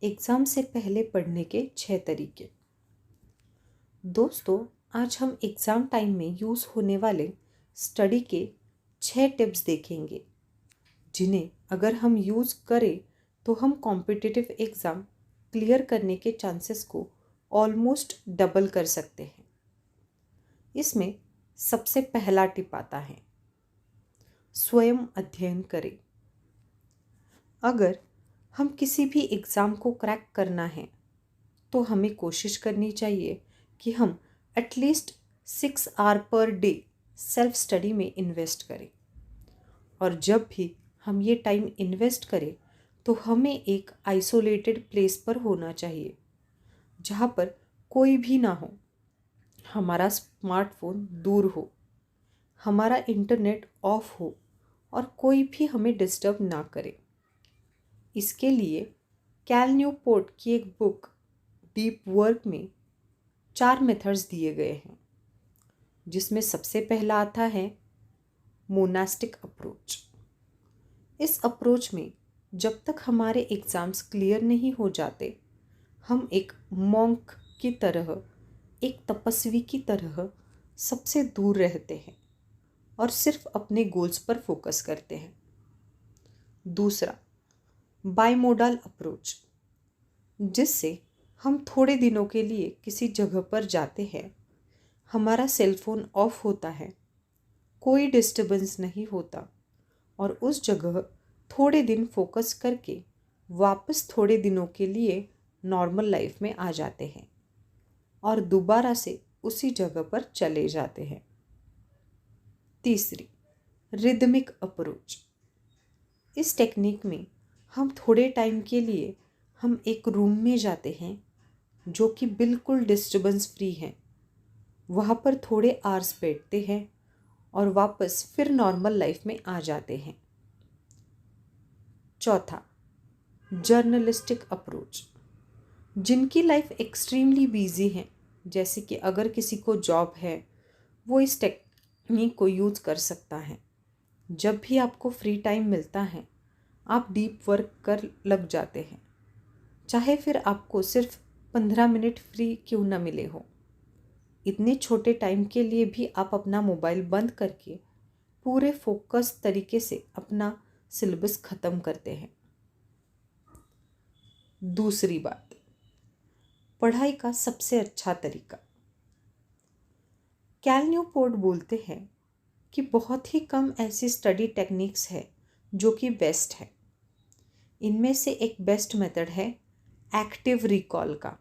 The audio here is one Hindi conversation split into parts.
एग्ज़ाम से पहले पढ़ने के 6 तरीके। दोस्तों, आज हम एग्ज़ाम टाइम में यूज़ होने वाले स्टडी के 6 टिप्स देखेंगे, जिन्हें अगर हम यूज़ करें तो हम कॉम्पिटिटिव एग्ज़ाम क्लियर करने के चांसेस को ऑलमोस्ट डबल कर सकते हैं। इसमें सबसे पहला टिप आता है, स्वयं अध्ययन करें। अगर हम किसी भी एग्ज़ाम को क्रैक करना है तो हमें कोशिश करनी चाहिए कि हम at least 6 hour per day self study में इन्वेस्ट करें। और जब भी हम ये टाइम इन्वेस्ट करें तो हमें एक आइसोलेटेड प्लेस पर होना चाहिए, जहाँ पर कोई भी ना हो, हमारा स्मार्टफोन दूर हो, हमारा इंटरनेट ऑफ हो और कोई भी हमें डिस्टर्ब ना करे। इसके लिए कैल न्यूपोर्ट की एक बुक डीप वर्क में 4 मेथड्स दिए गए हैं, जिसमें सबसे पहला आता है मोनास्टिक अप्रोच। इस अप्रोच में जब तक हमारे एग्ज़ाम्स क्लियर नहीं हो जाते, हम एक मॉन्क की तरह, एक तपस्वी की तरह सबसे दूर रहते हैं और सिर्फ अपने गोल्स पर फोकस करते हैं। दूसरा, बाइमोडल अप्रोच, जिससे हम थोड़े दिनों के लिए किसी जगह पर जाते हैं, हमारा सेलफोन ऑफ होता है, कोई डिस्टर्बेंस नहीं होता और उस जगह थोड़े दिन फोकस करके वापस थोड़े दिनों के लिए नॉर्मल लाइफ में आ जाते हैं और दोबारा से उसी जगह पर चले जाते हैं। तीसरी, रिदमिक अप्रोच। इस टेक्निक में हम थोड़े टाइम के लिए हम एक रूम में जाते हैं जो कि बिल्कुल डिस्टर्बेंस फ्री है, वहाँ पर थोड़े आवर्स बैठते हैं और वापस फिर नॉर्मल लाइफ में आ जाते हैं। चौथा, जर्नलिस्टिक अप्रोच। जिनकी लाइफ एक्सट्रीमली बिजी है, जैसे कि अगर किसी को जॉब है, वो इस टेक्निक को यूज़ कर सकता है। जब भी आपको फ्री टाइम मिलता है, आप डीप वर्क कर लग जाते हैं, चाहे फिर आपको सिर्फ 15 मिनट फ्री क्यों ना मिले हो। इतने छोटे टाइम के लिए भी आप अपना मोबाइल बंद करके पूरे फोकस तरीके से अपना सिलेबस ख़त्म करते हैं। दूसरी बात, पढ़ाई का सबसे अच्छा तरीका। कैल न्यूपोर्ट बोलते हैं कि बहुत ही कम ऐसी स्टडी टेक्निक्स है जो कि बेस्ट है। इनमें से एक बेस्ट मेथड है एक्टिव रिकॉल का।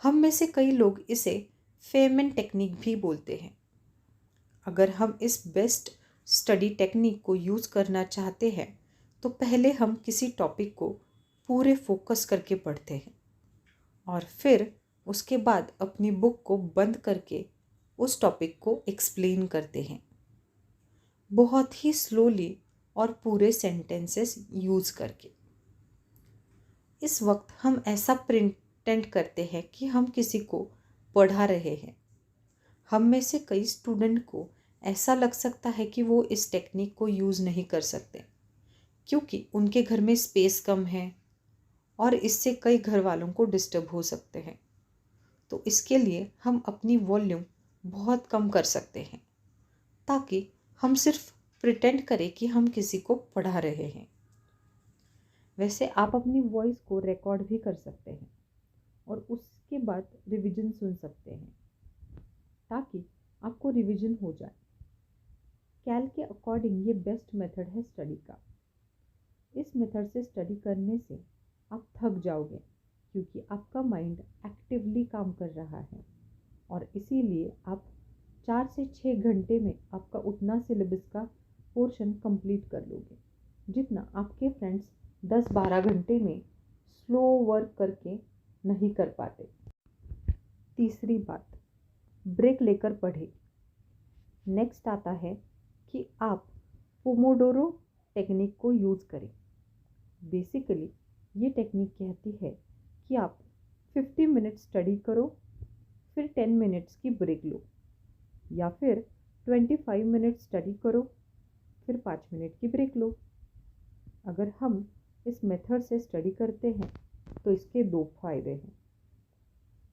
हम में से कई लोग इसे फेमन टेक्निक भी बोलते हैं। अगर हम इस बेस्ट स्टडी टेक्निक को यूज़ करना चाहते हैं तो पहले हम किसी टॉपिक को पूरे फोकस करके पढ़ते हैं और फिर उसके बाद अपनी बुक को बंद करके उस टॉपिक को एक्सप्लेन करते हैं, बहुत ही स्लोली और पूरे सेंटेंसेस यूज़ करके। इस वक्त हम ऐसा प्रिटेंड करते हैं कि हम किसी को पढ़ा रहे हैं। हम में से कई स्टूडेंट को ऐसा लग सकता है कि वो इस टेक्निक को यूज़ नहीं कर सकते क्योंकि उनके घर में स्पेस कम है और इससे कई घर वालों को डिस्टर्ब हो सकते हैं। तो इसके लिए हम अपनी वॉल्यूम बहुत कम कर सकते हैं ताकि हम सिर्फ प्रिटेंड करें कि हम किसी को पढ़ा रहे हैं। वैसे आप अपनी वॉइस को रिकॉर्ड भी कर सकते हैं और उसके बाद रिवीजन सुन सकते हैं ताकि आपको रिवीजन हो जाए। कैल के अकॉर्डिंग ये बेस्ट मेथड है स्टडी का। इस मेथड से स्टडी करने से आप थक जाओगे क्योंकि आपका माइंड एक्टिवली काम कर रहा है और इसीलिए आप 4 से 6 घंटे में आपका उतना सिलेबस का पोर्शन कंप्लीट कर लोगे जितना आपके फ्रेंड्स 10-12 घंटे में स्लो वर्क करके नहीं कर पाते। तीसरी बात, ब्रेक लेकर पढ़ें। नेक्स्ट आता है कि आप पोमोडोरो टेक्निक को यूज़ करें। बेसिकली ये टेक्निक कहती है कि आप 50 मिनट स्टडी करो, फिर 10 मिनट्स की ब्रेक लो, या फिर 25 मिनट स्टडी करो, फिर 5 मिनट की ब्रेक लो। अगर हम इस मेथड से स्टडी करते हैं तो इसके दो फायदे हैं।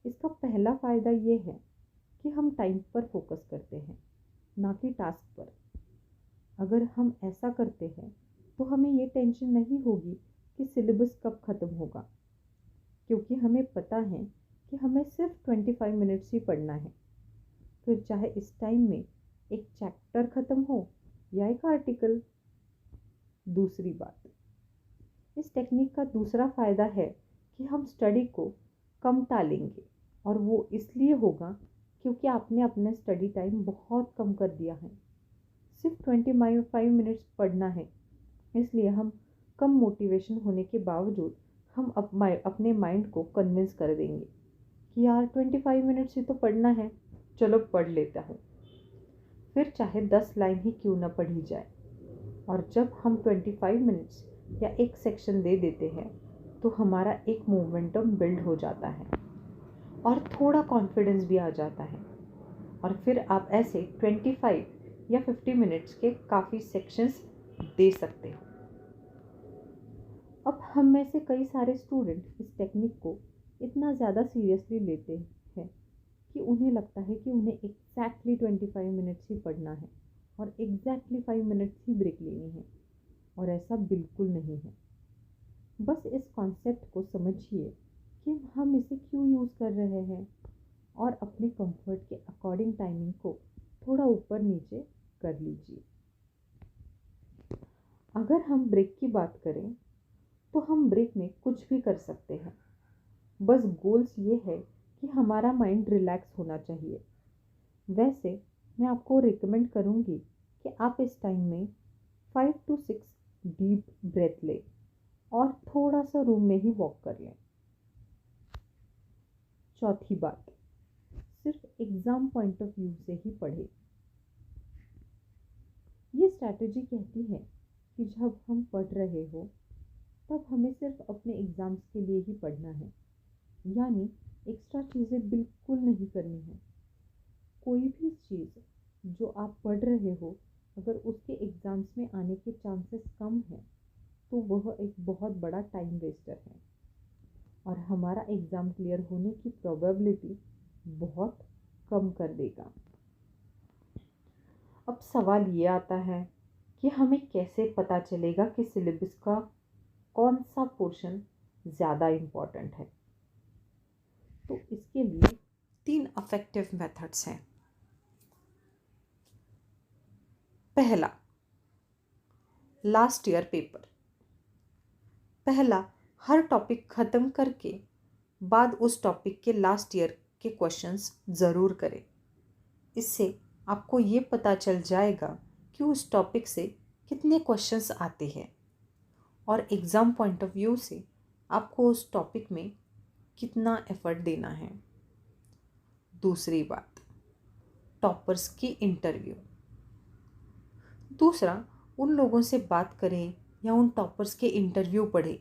इसका पहला फ़ायदा ये है कि हम टाइम पर फोकस करते हैं, ना कि टास्क पर। अगर हम ऐसा करते हैं तो हमें ये टेंशन नहीं होगी कि सिलेबस कब ख़त्म होगा, क्योंकि हमें पता है कि हमें सिर्फ 25 मिनट्स ही पढ़ना है। फिर चाहे इस टाइम में एक चैप्टर ख़त्म हो या एक आर्टिकल। दूसरी बात, इस टेक्निक का दूसरा फ़ायदा है कि हम स्टडी को कम टालेंगे, और वो इसलिए होगा क्योंकि आपने अपना स्टडी टाइम बहुत कम कर दिया है। सिर्फ 25 मिनट्स पढ़ना है, इसलिए हम कम मोटिवेशन होने के बावजूद हम अपने माइंड को कन्विंस कर देंगे कि यार 25 मिनट्स ही तो पढ़ना है, चलो पढ़ लेता हूँ। फिर चाहे 10 लाइन ही क्यों ना पढ़ी जाए। और जब हम 25 मिनट्स या एक सेक्शन दे देते हैं तो हमारा एक मोमेंटम बिल्ड हो जाता है और थोड़ा कॉन्फिडेंस भी आ जाता है, और फिर आप ऐसे 25 या 50 मिनट्स के काफ़ी सेक्शंस दे सकते हो। अब हम में से कई सारे स्टूडेंट इस टेक्निक को इतना ज़्यादा सीरियसली लेते हैं कि उन्हें लगता है कि उन्हें एग्जैक्टली 25 मिनट्स ही पढ़ना है और एग्जैक्टली 5 मिनट्स ही ब्रेक लेनी है, और ऐसा बिल्कुल नहीं है। बस इस कॉन्सेप्ट को समझिए कि हम इसे क्यों यूज़ कर रहे हैं, और अपने कंफर्ट के अकॉर्डिंग टाइमिंग को थोड़ा ऊपर नीचे कर लीजिए। अगर हम ब्रेक की बात करें तो हम ब्रेक में कुछ भी कर सकते हैं। बस गोल्स ये है कि हमारा माइंड रिलैक्स होना चाहिए। वैसे मैं आपको रिकमेंड करूँगी कि आप इस टाइम में 5 to 6 डीप ब्रेथ लें और थोड़ा सा रूम में ही वॉक कर लें। चौथी बात, सिर्फ एग्ज़ाम पॉइंट ऑफ व्यू से ही पढ़ें। ये स्ट्रैटेजी कहती है कि जब हम पढ़ रहे हो तब हमें सिर्फ अपने एग्ज़ाम्स के लिए ही पढ़ना है, यानी एक्स्ट्रा चीज़ें बिल्कुल नहीं करनी है। कोई भी चीज़ जो आप पढ़ रहे हो अगर उसके एग्ज़ाम्स में आने के चांसेस कम हैं तो वह एक बहुत बड़ा टाइम वेस्टर है, और हमारा एग्ज़ाम क्लियर होने की प्रोबेबिलिटी बहुत कम कर देगा। अब सवाल ये आता है कि हमें कैसे पता चलेगा कि सिलेबस का कौन सा पोर्शन ज़्यादा इम्पॉर्टेंट है। तो इसके लिए 3 इफ़ेक्टिव मेथड्स हैं। पहला, लास्ट ईयर पेपर। पहला, हर टॉपिक ख़त्म करके बाद उस टॉपिक के लास्ट ईयर के क्वेश्चंस ज़रूर करें। इससे आपको ये पता चल जाएगा कि उस टॉपिक से कितने क्वेश्चंस आते हैं, और एग्ज़ाम पॉइंट ऑफ व्यू से आपको उस टॉपिक में कितना एफ़र्ट देना है। दूसरी बात, टॉपर्स की इंटरव्यू। दूसरा, उन लोगों से बात करें या उन टॉपर्स के इंटरव्यू पढ़ें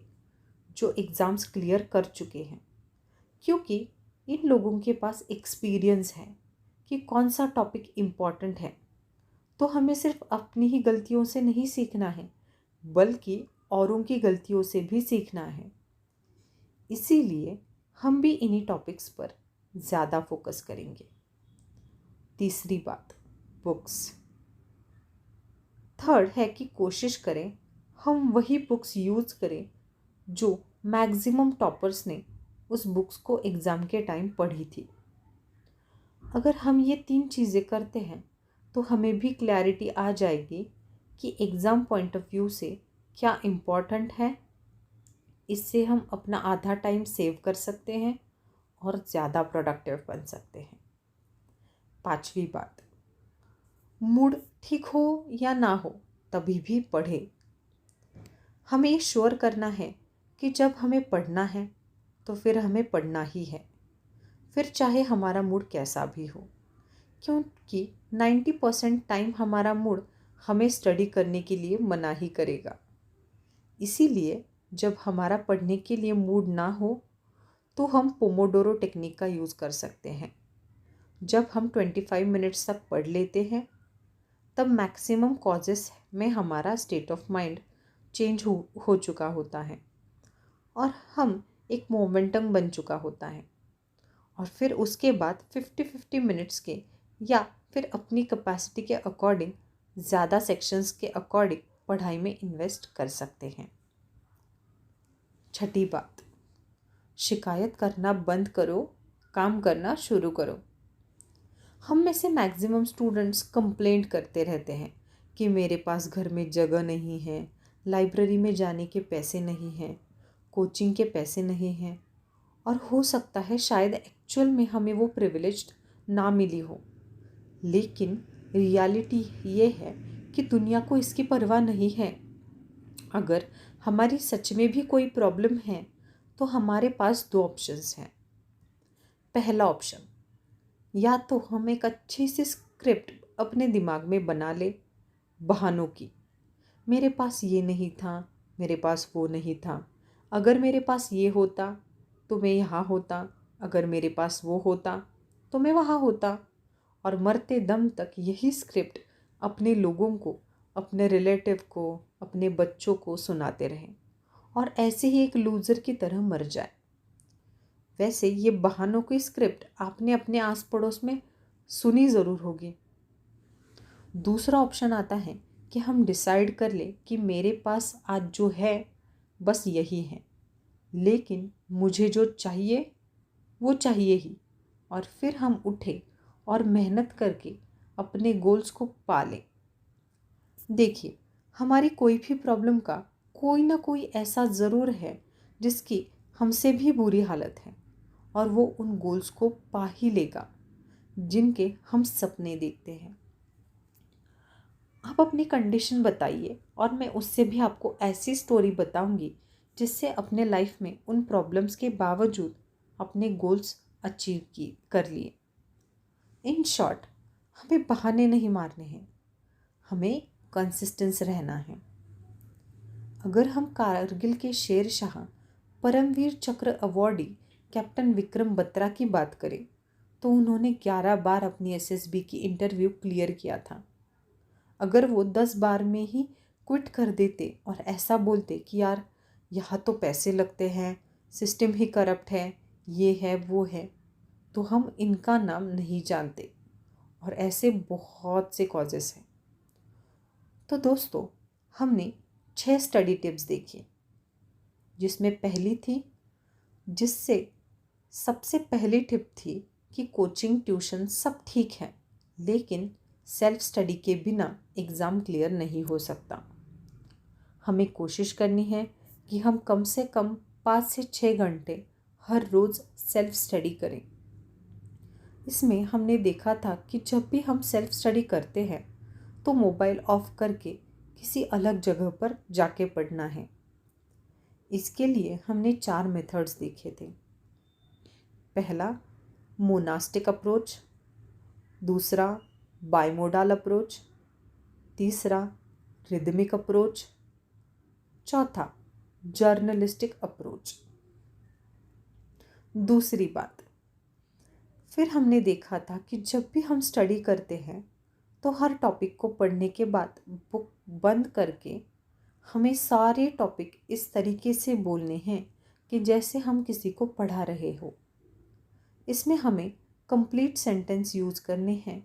जो एग्ज़ाम्स क्लियर कर चुके हैं, क्योंकि इन लोगों के पास एक्सपीरियंस है कि कौन सा टॉपिक इम्पॉर्टेंट है। तो हमें सिर्फ अपनी ही गलतियों से नहीं सीखना है, बल्कि औरों की गलतियों से भी सीखना है। इसीलिए हम भी इन्हीं टॉपिक्स पर ज़्यादा फोकस करेंगे। तीसरी बात, बुक्स। थर्ड है कि कोशिश करें हम वही बुक्स यूज़ करें जो मैक्सिमम टॉपर्स ने उस बुक्स को एग्ज़ाम के टाइम पढ़ी थी। अगर हम ये 3 चीज़ें करते हैं तो हमें भी क्लैरिटी आ जाएगी कि एग्ज़ाम पॉइंट ऑफ व्यू से क्या इम्पॉर्टेंट है। इससे हम अपना आधा टाइम सेव कर सकते हैं और ज़्यादा प्रोडक्टिव बन सकते हैं। पांचवी बात, मूड ठीक हो या ना हो तभी भी पढ़ें। हमें श्योर करना है कि जब हमें पढ़ना है तो फिर हमें पढ़ना ही है, फिर चाहे हमारा मूड कैसा भी हो, क्योंकि 90% टाइम हमारा मूड हमें स्टडी करने के लिए मना ही करेगा। इसीलिए जब हमारा पढ़ने के लिए मूड ना हो तो हम पोमोडोरो टेक्निक का यूज़ कर सकते हैं। जब हम 25 मिनट्स तक पढ़ लेते हैं तब मैक्सिमम कॉजेस में हमारा स्टेट ऑफ माइंड चेंज हो चुका होता है, और हम एक मोमेंटम बन चुका होता है। और फिर उसके बाद 50-50 मिनट्स के या फिर अपनी कैपेसिटी के अकॉर्डिंग ज़्यादा सेक्शंस के अकॉर्डिंग पढ़ाई में इन्वेस्ट कर सकते हैं। छठी बात, शिकायत करना बंद करो, काम करना शुरू करो। हम में से मैक्सिमम स्टूडेंट्स कंप्लेंट करते रहते हैं कि मेरे पास घर में जगह नहीं है, लाइब्रेरी में जाने के पैसे नहीं हैं, कोचिंग के पैसे नहीं हैं, और हो सकता है शायद एक्चुअल में हमें वो प्रिविलेज्ड ना मिली हो। लेकिन रियलिटी ये है कि दुनिया को इसकी परवाह नहीं है। अगर हमारी सच में भी कोई प्रॉब्लम है तो हमारे पास दो ऑप्शंस हैं। पहला ऑप्शन, या तो हम एक अच्छी सी स्क्रिप्ट अपने दिमाग में बना ले बहानों की, मेरे पास ये नहीं था, मेरे पास वो नहीं था, अगर मेरे पास ये होता तो मैं यहाँ होता, अगर मेरे पास वो होता तो मैं वहाँ होता, और मरते दम तक यही स्क्रिप्ट अपने लोगों को, अपने रिलेटिव को, अपने बच्चों को सुनाते रहें और ऐसे ही एक लूज़र की तरह मर जाए। वैसे ये बहानों की स्क्रिप्ट आपने अपने आस पड़ोस में सुनी ज़रूर होगी। दूसरा ऑप्शन आता है कि हम डिसाइड कर लें कि मेरे पास आज जो है बस यही है, लेकिन मुझे जो चाहिए वो चाहिए ही, और फिर हम उठे और मेहनत करके अपने गोल्स को पा लें। देखिए, हमारी कोई भी प्रॉब्लम का कोई ना कोई ऐसा ज़रूर है जिसकी हमसे भी बुरी हालत है, और वो उन गोल्स को पा ही लेगा जिनके हम सपने देखते हैं। आप अपनी कंडीशन बताइए और मैं उससे भी आपको ऐसी स्टोरी बताऊंगी जिससे अपने लाइफ में उन प्रॉब्लम्स के बावजूद अपने गोल्स अचीव कर लिए। इन शॉर्ट, हमें बहाने नहीं मारने हैं, हमें कंसिस्टेंस रहना है। अगर हम कारगिल के शेर शाह परमवीर चक्र अवॉर्डी कैप्टन विक्रम बत्रा की बात करें तो उन्होंने 11 बार अपनी एसएसबी की इंटरव्यू क्लियर किया था। अगर वो 10 बार में ही क्विट कर देते और ऐसा बोलते कि यार यहाँ तो पैसे लगते हैं, सिस्टम ही करप्ट है, ये है वो है, तो हम इनका नाम नहीं जानते। और ऐसे बहुत से कॉजेस हैं। तो दोस्तों, हमने 6 स्टडी टिप्स देखी, जिसमें पहली थी, जिससे सबसे पहली टिप थी कि कोचिंग ट्यूशन सब ठीक है, लेकिन सेल्फ स्टडी के बिना एग्ज़ाम क्लियर नहीं हो सकता। हमें कोशिश करनी है कि हम कम से कम 5 से 6 घंटे हर रोज़ सेल्फ स्टडी करें। इसमें हमने देखा था कि जब भी हम सेल्फ स्टडी करते हैं तो मोबाइल ऑफ करके किसी अलग जगह पर जाके पढ़ना है। इसके लिए हमने 4 मेथड्स देखे थे। पहला, मोनास्टिक अप्रोच, दूसरा बाइमोडाल अप्रोच, तीसरा रिदमिक अप्रोच, चौथा जर्नलिस्टिक अप्रोच। दूसरी बात, फिर हमने देखा था कि जब भी हम स्टडी करते हैं तो हर टॉपिक को पढ़ने के बाद बुक बंद करके हमें सारे टॉपिक इस तरीके से बोलने हैं कि जैसे हम किसी को पढ़ा रहे हो। इसमें हमें कंप्लीट सेंटेंस यूज़ करने हैं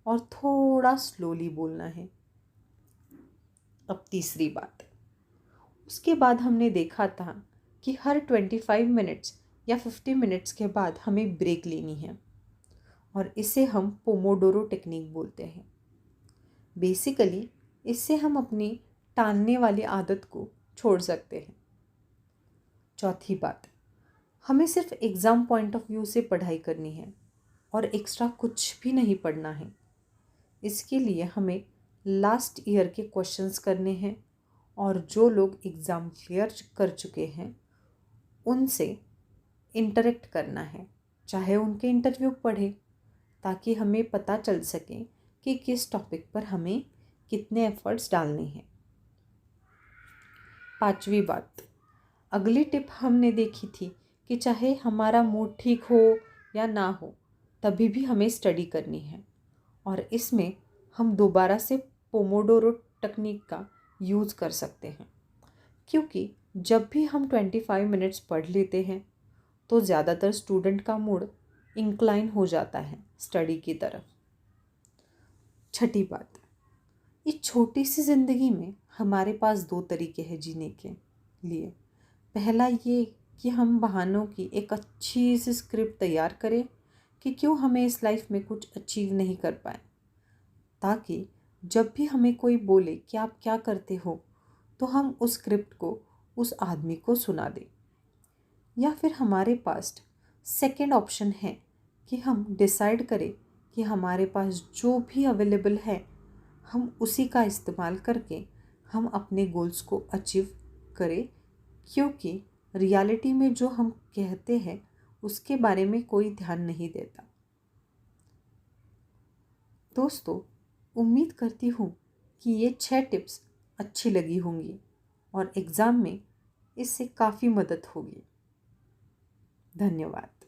और थोड़ा स्लोली बोलना है। अब तीसरी बात, उसके बाद हमने देखा था कि हर 25 मिनट्स या 50 मिनट्स के बाद हमें ब्रेक लेनी है, और इसे हम पोमोडोरो टेक्निक बोलते हैं। बेसिकली इससे हम अपनी टालने वाली आदत को छोड़ सकते हैं। चौथी बात, हमें सिर्फ एग्ज़ाम पॉइंट ऑफ व्यू से पढ़ाई करनी है और एक्स्ट्रा कुछ भी नहीं पढ़ना है। इसके लिए हमें लास्ट ईयर के क्वेश्चंस करने हैं और जो लोग एग्ज़ाम क्लियर कर चुके हैं उनसे इंटरेक्ट करना है, चाहे उनके इंटरव्यू पढ़े, ताकि हमें पता चल सके कि किस टॉपिक पर हमें कितने एफर्ट्स डालने हैं। पांचवी बात, अगली टिप हमने देखी थी कि चाहे हमारा मूड ठीक हो या ना हो, तभी भी हमें स्टडी करनी है, और इसमें हम दोबारा से पोमोडोरो टेक्निक का यूज़ कर सकते हैं, क्योंकि जब भी हम 25 मिनट्स पढ़ लेते हैं तो ज़्यादातर स्टूडेंट का मूड इंक्लाइन हो जाता है स्टडी की तरफ। छठी बात, इस छोटी सी ज़िंदगी में हमारे पास दो तरीके हैं जीने के लिए। पहला ये कि हम बहानों की एक अच्छी सी स्क्रिप्ट तैयार करें कि क्यों हमें इस लाइफ में कुछ अचीव नहीं कर पाए, ताकि जब भी हमें कोई बोले कि आप क्या करते हो तो हम उस स्क्रिप्ट को उस आदमी को सुना दें। या फिर हमारे पास सेकंड ऑप्शन है कि हम डिसाइड करें कि हमारे पास जो भी अवेलेबल है हम उसी का इस्तेमाल करके हम अपने गोल्स को अचीव करें, क्योंकि रियलिटी में जो हम कहते हैं उसके बारे में कोई ध्यान नहीं देता। दोस्तों, उम्मीद करती हूँ कि ये 6 टिप्स अच्छी लगी होंगी और एग्ज़ाम में इससे काफ़ी मदद होगी। धन्यवाद।